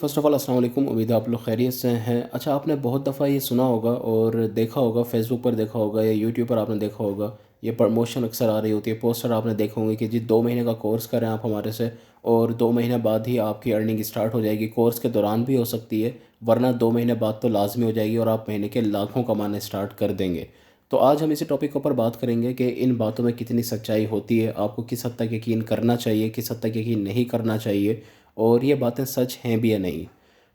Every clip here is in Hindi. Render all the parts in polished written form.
फ़र्स्ट ऑफ़ ऑल अस्सलाम वालेकुम। उम्मीद है आप लोग खैरियत से हैं। अच्छा, आपने बहुत दफ़ा ये सुना होगा और देखा होगा, फ़ेसबुक पर देखा होगा या यूट्यूब पर आपने देखा होगा, ये प्रमोशन अक्सर आ रही होती है, पोस्टर आपने देखे होंगे कि जी 2 महीने का कोर्स करें आप हमारे से और 2 महीने बाद ही आपकी अर्निंग स्टार्ट हो जाएगी। कोर्स के दौरान भी हो सकती है, वरना 2 महीने बाद तो लाज़मी हो जाएगी और आप महीने के लाखों कमाने स्टार्ट कर देंगे। तो आज हम इसी टॉपिक के ऊपर बात करेंगे कि इन बातों में कितनी सच्चाई होती है, आपको किस हद तक यकीन करना चाहिए, किस हद तक यकीन नहीं करना चाहिए और ये बातें सच हैं भी या नहीं।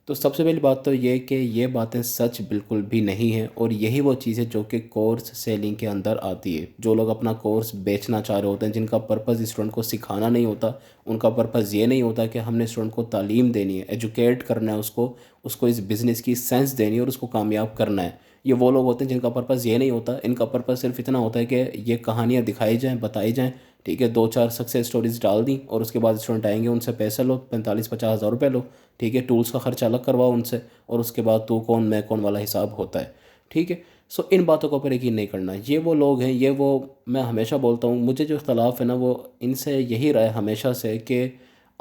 तो सबसे पहली बात तो ये कि ये बातें सच बिल्कुल भी नहीं हैं और यही वो चीज़ है जो कि कोर्स सेलिंग के अंदर आती है। जो लोग अपना कोर्स बेचना चाह रहे होते हैं, जिनका पर्पज़ स्टूडेंट को सिखाना नहीं होता, उनका पर्पज़ ये नहीं होता कि हमने स्टूडेंट को तालीम देनी है, एजुकेट करना है उसको, उसको इस बिज़नेस की सेंस देनी है और उसको कामयाब करना है। ये वो लोग होते हैं जिनका पर्पज़ ये नहीं होता, इनका पर्पज़ सिर्फ इतना होता है कि ये कहानियाँ दिखाई जाएँ, बताई जाएँ, ठीक है, 2-4 सक्सेस स्टोरीज़ डाल दी और उसके बाद स्टूडेंट आएँगे, उनसे पैसे लो, 45-50 हज़ार रुपये लो, ठीक है, टूल्स का खर्चा अलग करवाओ उनसे और उसके बाद तू कौन मैं कौन वाला हिसाब होता है, ठीक है। सो इन बातों के ऊपर यकीन नहीं करना। ये वो लोग हैं, ये वो, मैं हमेशा बोलता हूँ, मुझे जो इख्तलाफ है ना वो इनसे यही रहा है हमेशा से कि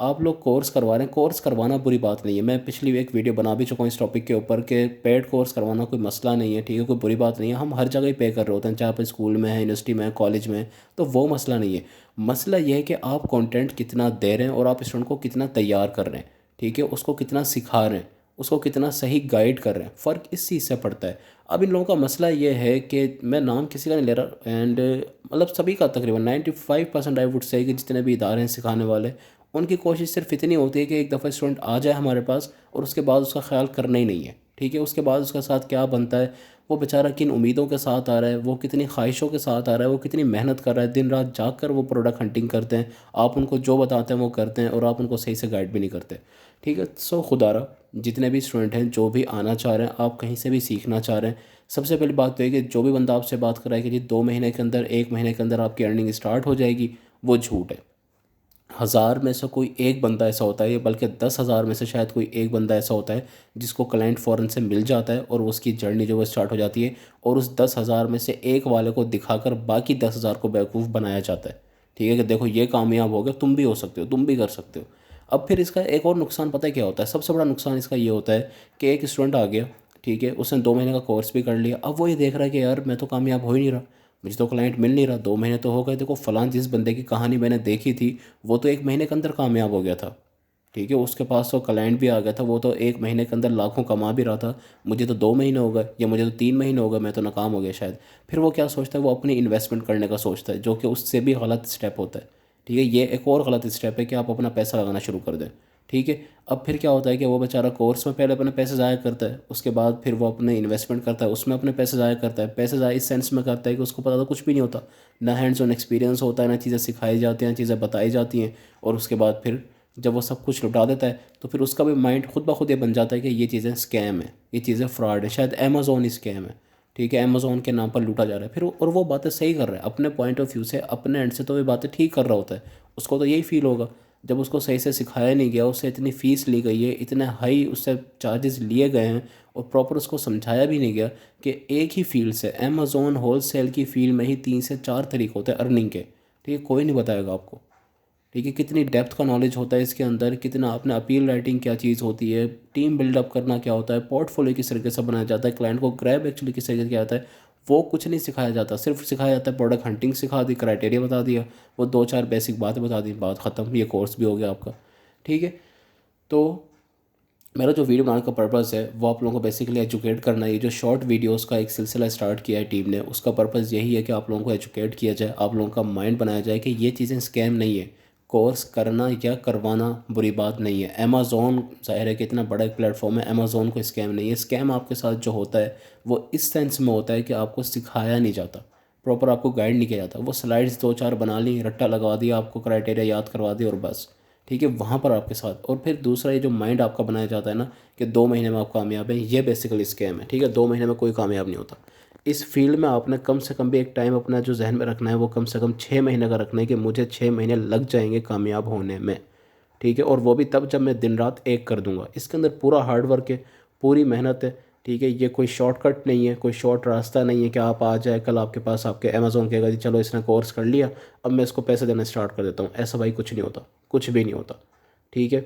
आप लोग कोर्स करवा रहे हैं। कोर्स करवाना बुरी बात नहीं है, मैं पिछली एक वीडियो बना भी चुका हूँ इस टॉपिक के ऊपर कि पेड कोर्स करवाना कोई मसला नहीं है, ठीक है, कोई बुरी बात नहीं है। हम हर जगह ही पे कर रहे होते हैं, चाहे आप स्कूल में हैं, यूनिवर्सिटी में हैं, कॉलेज में हैं, तो वो मसला नहीं है। मसला ये है कि आप कंटेंट कितना दे रहे हैं और आप स्टूडेंट को कितना तैयार कर रहे हैं, ठीक है, उसको कितना सिखा रहे हैं, उसको कितना सही गाइड कर रहे हैं, फ़र्क इस चीज़ से पड़ता है। अब इन लोगों का मसला ये है कि मैं नाम किसी का नहीं ले रहा एंड मतलब सभी का तकरीबन 95% आई वुड से कि जितने भी इदारे हैं सिखाने वाले, उनकी कोशिश सिर्फ इतनी होती है कि एक दफ़ा स्टूडेंट आ जाए हमारे पास और उसके बाद उसका ख्याल करना ही नहीं है, ठीक है। उसके बाद उसका साथ क्या बनता है, वो बेचारा किन उम्मीदों के साथ आ रहा है, वो कितनी ख्वाहिशों के साथ आ रहा है, वो कितनी मेहनत कर रहा है, दिन रात जाग कर वो प्रोडक्ट हंटिंग करते हैं। आप उनको जो बताते हैं वो करते हैं और आप उनको सही से गाइड भी नहीं करते, ठीक है। सो खुदारा जितने भी स्टूडेंट हैं, जो भी आना चाह रहे हैं, आप कहीं से भी सीखना चाह रहे हैं, सबसे पहली बात तो है कि जो भी बंदा आपसे बात कर रहा है कि जी 2 महीने के अंदर, 1 महीने के अंदर आपकी अर्निंग स्टार्ट हो जाएगी, वो झूठ है। हज़ार में से कोई एक बंदा ऐसा होता है, या बल्कि 10,000 में से शायद कोई एक बंदा ऐसा होता है जिसको क्लाइंट फ़ौरन से मिल जाता है और उसकी जर्नी जो वो स्टार्ट हो जाती है और उस 10,000 में से एक वाले को दिखाकर बाकी 10,000 को बेवकूफ़ बनाया जाता है, ठीक है, कि देखो ये कामयाब हो गया, तुम भी हो सकते हो, तुम भी कर सकते हो। अब फिर इसका एक और नुकसान पता है क्या होता है? सबसे बड़ा नुकसान इसका ये होता है कि एक स्टूडेंट आ गया, ठीक है, उसने 2 महीने का कोर्स भी कर लिया, अब वो ये देख रहा है कि यार मैं तो कामयाब हो ही नहीं रहा, मुझे तो क्लाइंट मिल नहीं रहा, 2 महीने तो हो गए, देखो फ़लाँ जिस बंदे की कहानी मैंने देखी थी वो तो 1 महीने के अंदर कामयाब हो गया था, ठीक है, उसके पास तो क्लाइंट भी आ गया था, वो तो 1 महीने के अंदर लाखों कमा भी रहा था, मुझे तो 2 महीने हो गए या मुझे तो 3 महीने हो गए, मैं तो नाकाम हो गया शायद। फिर वो क्या सोचता है, वो अपनी इन्वेस्टमेंट करने का सोचता है, जो कि उससे भी गलत स्टेप होता है, ठीक है। ये एक और गलत स्टेप है कि आप अपना पैसा लगाना शुरू कर दें, ठीक है। अब फिर क्या होता है कि वो बेचारा कोर्स में पहले अपने पैसे ज़ाया करता है, उसके बाद फिर वो अपने इन्वेस्टमेंट करता है, उसमें अपने पैसे ज़ाया करता है। पैसे ज़ाया इस सेंस में करता है कि उसको पता तो कुछ भी नहीं होता, ना हैंड्स ऑन एक्सपीरियंस होता है, ना चीज़ें सिखाई जाती हैं, चीज़ें बताई जाती हैं, और उसके बाद फिर जब वो सब कुछ लुटा देता है तो फिर उसका भी माइंड खुद ब खुद ये बन जाता है कि ये चीज़ें स्कैम है, ये चीज़ें फ्रॉड है, शायद अमेज़ोन ही स्कैम है, ठीक है, अमेज़ोन के नाम पर लूटा जा रहा है। फिर और वो बातें सही कर रहा है अपने पॉइंट ऑफ व्यू से, अपने एंड से तो वो बातें ठीक कर रहा होता है, उसको तो यही फील होगा। जब उसको सही से सिखाया नहीं गया, उससे इतनी फ़ीस ली गई है, इतने हाई उससे चार्जेस लिए गए हैं और प्रॉपर उसको समझाया भी नहीं गया कि एक ही फील्ड से, अमेज़ोन होलसेल की फील्ड में ही 3 से 4 तरीके होते हैं अर्निंग के, ठीक है, कोई नहीं बताएगा आपको, ठीक है। कितनी डेप्थ का नॉलेज होता है इसके अंदर, कितना आपने अपील राइटिंग क्या चीज़ होती है, टीम बिल्डअप करना क्या होता है, पोर्टफोलियो किस तरीके से बनाया जाता है, क्लाइंट को ग्रैब एक्चुअली किस तरीके से किया जाता है, वो कुछ नहीं सिखाया जाता। सिर्फ सिखाया जाता है प्रोडक्ट हंटिंग सिखा दी, क्राइटेरिया बता दिया, वो 2-4 बेसिक बातें बता दी, बात ख़त्म, ये कोर्स भी हो गया आपका, ठीक है। तो मेरा जो वीडियो बनाने का पर्पज़ है वो आप लोगों को बेसिकली एजुकेट करना है। ये जो शॉर्ट वीडियोस का एक सिलसिला स्टार्ट किया है टीम ने, उसका पर्पज़ यही है कि आप लोगों को एजुकेट किया जाए, आप लोगों का माइंड बनाया जाए कि ये चीज़ें स्कैम नहीं है, कोर्स करना या करवाना बुरी बात नहीं है। अमेज़ोन ज़ाहिर है कि इतना बड़ा एक प्लेटफॉर्म है, अमेज़ोन को स्कैम नहीं है। स्कैम आपके साथ जो होता है वो इस सेंस में होता है कि आपको सिखाया नहीं जाता, प्रॉपर आपको गाइड नहीं किया जाता। वो स्लाइड्स 2-4 बना ली, रट्टा लगवा दिया, आपको क्राइटेरिया याद करवा दिया और बस, ठीक है, वहाँ पर आपके साथ। और फिर दूसरा ये जो माइंड आपका बनाया जाता है ना कि 2 महीने में आप कामयाब हैं, ये बेसिकली स्कैम है, ठीक है। 2 महीने में कोई कामयाब नहीं होता। इस फील्ड में आपने कम से कम भी एक टाइम अपना जो जहन में रखना है वो कम से कम 6 महीने का रखना है कि मुझे 6 महीने लग जाएंगे कामयाब होने में, ठीक है। और वो भी तब जब मैं दिन रात एक कर दूंगा। इसके अंदर पूरा हार्ड वर्क है, पूरी मेहनत है, ठीक है। ये कोई शॉर्टकट नहीं है, कोई शॉर्ट रास्ता नहीं है कि आप आ जाए कल आपके पास आपके अमेज़ोन कहेगा जी चलो इसने कोर्स कर लिया, अब मैं इसको पैसे देना स्टार्ट कर देता हूँ। ऐसा भाई कुछ नहीं होता, कुछ भी नहीं होता, ठीक है।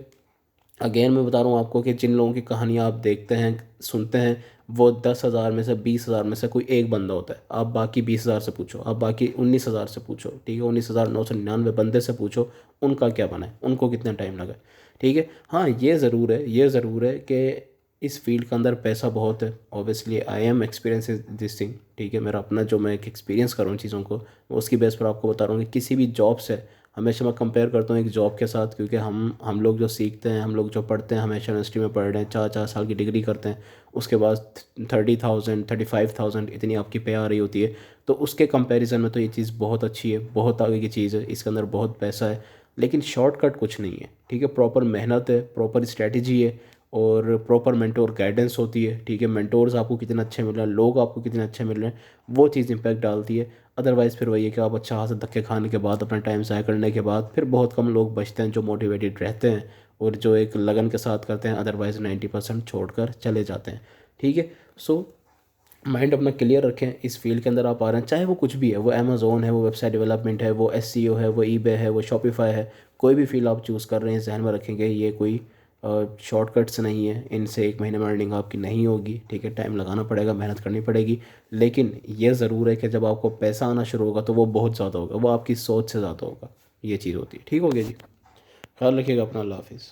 अगेन मैं बता रहा हूँ आपको कि जिन लोगों की कहानियाँ आप देखते हैं, सुनते हैं, वो 10,000 में से 20,000 में से कोई एक बंदा होता है। आप बाकी 20,000 से पूछो, आप बाकी 19,000 से पूछो, ठीक है, 19,999 बंदे से पूछो उनका क्या बना है, उनको कितना टाइम लगा, ठीक है। हाँ, ये ज़रूर है कि इस फील्ड के अंदर पैसा बहुत है। Obviously I am experience this thing, ठीक है। मेरा अपना जो मैं एक एक्सपीरियंस कर रहा हूँ चीज़ों को, उसकी बेस पर आपको बता रहा हूँ कि किसी भी जॉब से हमेशा मैं कंपेयर करता हूँ एक जॉब के साथ, क्योंकि हम लोग जो सीखते हैं, हम लोग जो पढ़ते हैं, हमेशा यूनिवर्सिटी में पढ़ रहे हैं, 4 4 साल की डिग्री करते हैं, उसके बाद 30,000 35,000 इतनी आपकी पे आ रही होती है। तो उसके कंपैरिजन में तो ये चीज़ बहुत अच्छी है, बहुत आगे की चीज़ है, इसके अंदर बहुत पैसा है। लेकिन शॉर्टकट कुछ नहीं है, ठीक है। प्रॉपर मेहनत है, प्रॉपर स्ट्रैटेजी है, और प्रॉपर मेंटोर गाइडेंस होती है, ठीक है। मेंटोर्स आपको कितने अच्छे मिल रहे हैं, लोग आपको कितने अच्छे मिल रहे हैं, वो चीज़ इम्पैक्ट डालती है। अदरवाइज़ फिर वही है कि आप अच्छा खासा धक्के खाने के बाद, अपना टाइम ज़ाया करने के बाद, फिर बहुत कम लोग बचते हैं जो मोटिवेटेड रहते हैं और जो एक लगन के साथ करते हैं। अदरवाइज़ 90% छोड़ कर चले जाते हैं, ठीक है। सो माइंड अपना क्लियर रखें, इस फील्ड के अंदर आप आ रहे हैं, चाहे वो कुछ भी है, वो अमेज़ोन है, वो वेबसाइट डेवलपमेंट है, वो एसईओ है, वो ईबे है, वो शॉपिफाई है, कोई भी फील्ड आप चूज़ कर रहे हैं, जहन में रखेंगे ये कोई शॉर्टकट्स नहीं है, इनसे एक महीने में अर्निंग आपकी नहीं होगी, ठीक है। टाइम लगाना पड़ेगा, मेहनत करनी पड़ेगी। लेकिन ये ज़रूर है कि जब आपको पैसा आना शुरू होगा तो वो बहुत ज़्यादा होगा, वो आपकी सोच से ज़्यादा होगा। ये चीज़ होती है, ठीक हो गया जी। ख्याल रखिएगा अपना, अल्लाह हाफिज़।